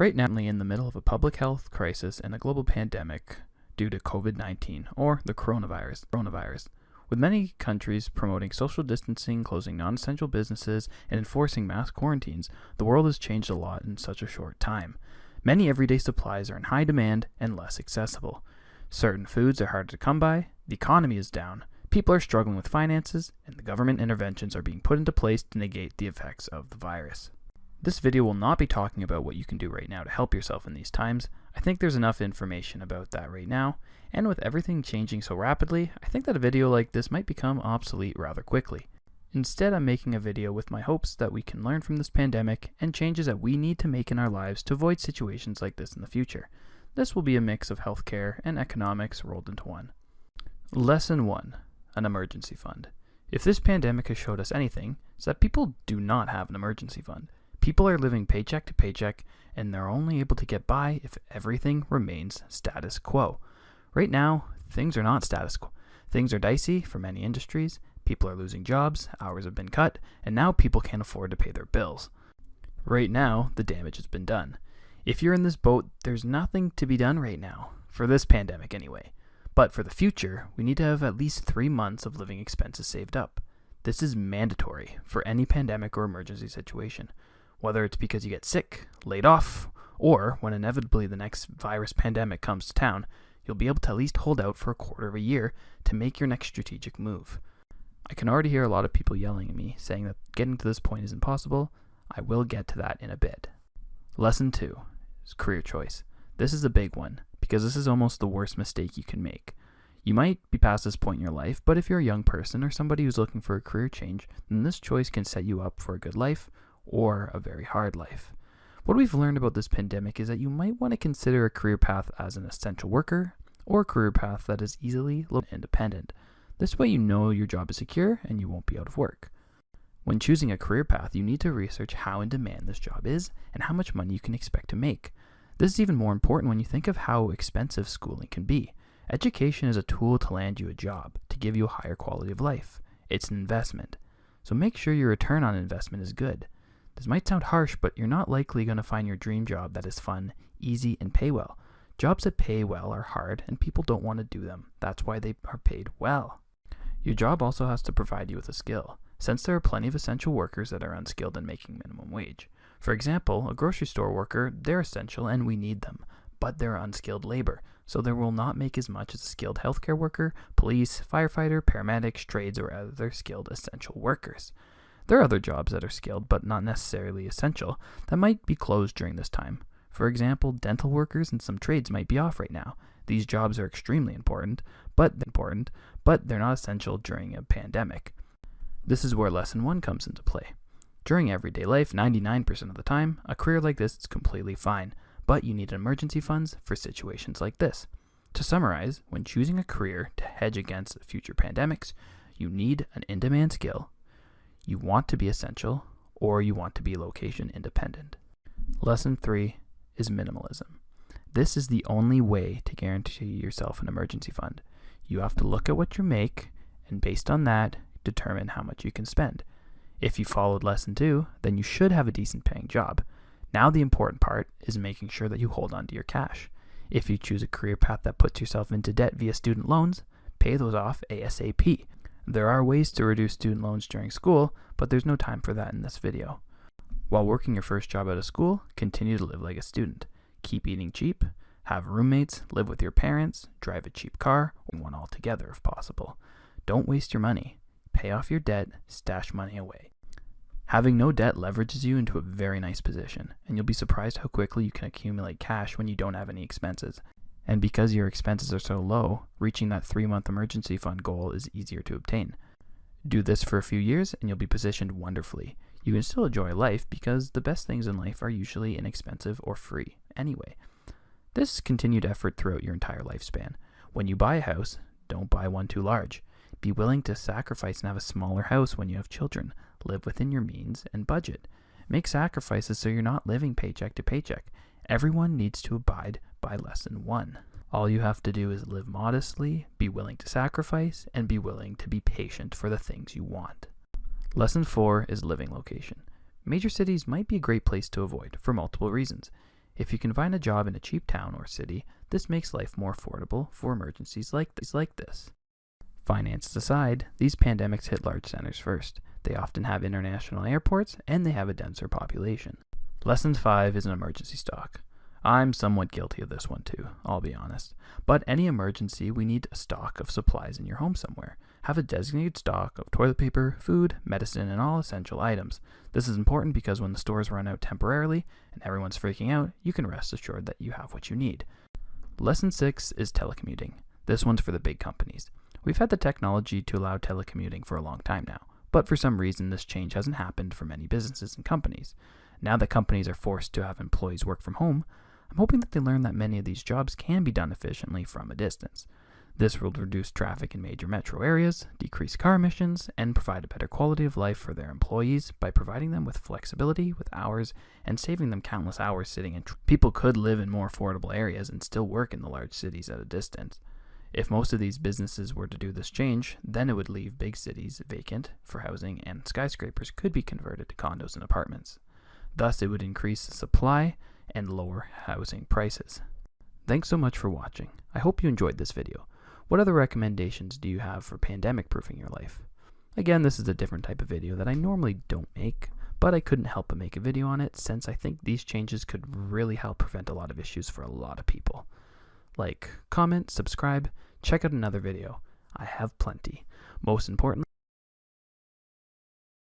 Right now, we're in the middle of a public health crisis and a global pandemic due to COVID-19, or the coronavirus. With many countries promoting social distancing, closing non-essential businesses, and enforcing mass quarantines, the world has changed a lot in such a short time. Many everyday supplies are in high demand and less accessible. Certain foods are harder to come by, the economy is down, people are struggling with finances, and the government interventions are being put into place to negate the effects of the virus. This video will not be talking about what you can do right now to help yourself in these times. I think there's enough information about that right now, and with everything changing so rapidly, I think that a video like this might become obsolete rather quickly. Instead, I'm making a video with my hopes that we can learn from this pandemic and changes that we need to make in our lives to avoid situations like this in the future. This will be a mix of healthcare and economics rolled into one. Lesson 1. An emergency fund. If this pandemic has showed us anything, it's that people do not have an emergency fund. People are living paycheck to paycheck, and they're only able to get by if everything remains status quo. Right now, things are not status quo. Things are dicey for many industries. People are losing jobs, hours have been cut, and now people can't afford to pay their bills. Right now, the damage has been done. If you're in this boat, there's nothing to be done right now, for this pandemic anyway. But for the future, we need to have at least 3 months of living expenses saved up. This is mandatory for any pandemic or emergency situation. Whether it's because you get sick, laid off, or when inevitably the next virus pandemic comes to town, you'll be able to at least hold out for a quarter of a year to make your next strategic move. I can already hear a lot of people yelling at me, saying that getting to this point is impossible. I will get to that in a bit. Lesson 2 is career choice. This is a big one, because this is almost the worst mistake you can make. You might be past this point in your life, but if you're a young person or somebody who's looking for a career change, then this choice can set you up for a good life or a very hard life. What we've learned about this pandemic is that you might want to consider a career path as an essential worker or a career path that is easily independent. This way you know your job is secure and you won't be out of work. When choosing a career path, you need to research how in demand this job is and how much money you can expect to make. This is even more important when you think of how expensive schooling can be. Education is a tool to land you a job, to give you a higher quality of life. It's an investment. So make sure your return on investment is good. This might sound harsh, but you're not likely going to find your dream job that is fun, easy, and pay well. Jobs that pay well are hard, and people don't want to do them. That's why they are paid well. Your job also has to provide you with a skill, since there are plenty of essential workers that are unskilled and making minimum wage. For example, a grocery store worker, they're essential and we need them, but they're unskilled labor, so they will not make as much as a skilled healthcare worker, police, firefighter, paramedics, trades, or other skilled essential workers. There are other jobs that are skilled but not necessarily essential that might be closed during this time. For example, dental workers and some trades might be off right now. These jobs are extremely important, but they're not essential during a pandemic. This is where lesson 1 comes into play. During everyday life, 99% of the time, a career like this is completely fine, but you need emergency funds for situations like this. To summarize, when choosing a career to hedge against future pandemics, you need an in-demand skill, you want to be essential, or you want to be location independent. Lesson 3 is minimalism. This is the only way to guarantee yourself an emergency fund. You have to look at what you make, and based on that, determine how much you can spend. If you followed lesson 2, then you should have a decent paying job. Now the important part is making sure that you hold on to your cash. If you choose a career path that puts yourself into debt via student loans, pay those off ASAP. There are ways to reduce student loans during school, but there's no time for that in this video. While working your first job out of school, continue to live like a student. Keep eating cheap, have roommates, live with your parents, drive a cheap car, or one altogether if possible. Don't waste your money. Pay off your debt, stash money away. Having no debt leverages you into a very nice position, and you'll be surprised how quickly you can accumulate cash when you don't have any expenses. And because your expenses are so low, reaching that 3-month emergency fund goal is easier to obtain. Do this for a few years and you'll be positioned wonderfully. You can still enjoy life because the best things in life are usually inexpensive or free anyway. This continued effort throughout your entire lifespan. When you buy a house, don't buy one too large. Be willing to sacrifice and have a smaller house when you have children. Live within your means and budget. Make sacrifices so you're not living paycheck to paycheck. Everyone needs to abide by lesson 1. All you have to do is live modestly, be willing to sacrifice, and be willing to be patient for the things you want. Lesson 4 is living location. Major cities might be a great place to avoid for multiple reasons. If you can find a job in a cheap town or city, this makes life more affordable for emergencies like this. Finances aside, these pandemics hit large centers first. They often have international airports, and they have a denser population. Lesson 5 is an emergency stock. I'm somewhat guilty of this one too, I'll be honest. But any emergency, we need a stock of supplies in your home somewhere. Have a designated stock of toilet paper, food, medicine, and all essential items. This is important because when the stores run out temporarily and everyone's freaking out, you can rest assured that you have what you need. Lesson 6 is telecommuting. This one's for the big companies. We've had the technology to allow telecommuting for a long time now, but for some reason this change hasn't happened for many businesses and companies. Now that companies are forced to have employees work from home, I'm hoping that they learn that many of these jobs can be done efficiently from a distance. This will reduce traffic in major metro areas, decrease car emissions, and provide a better quality of life for their employees by providing them with flexibility with hours and saving them countless hours sitting in People could live in more affordable areas and still work in the large cities at a distance. If most of these businesses were to do this change, then it would leave big cities vacant for housing and skyscrapers could be converted to condos and apartments. Thus, it would increase the supply and lower housing prices. Thanks so much for watching. I hope you enjoyed this video. What other recommendations do you have for pandemic-proofing your life? Again, this is a different type of video that I normally don't make, but I couldn't help but make a video on it since I think these changes could really help prevent a lot of issues for a lot of people. Like, comment, subscribe, check out another video. I have plenty. Most importantly,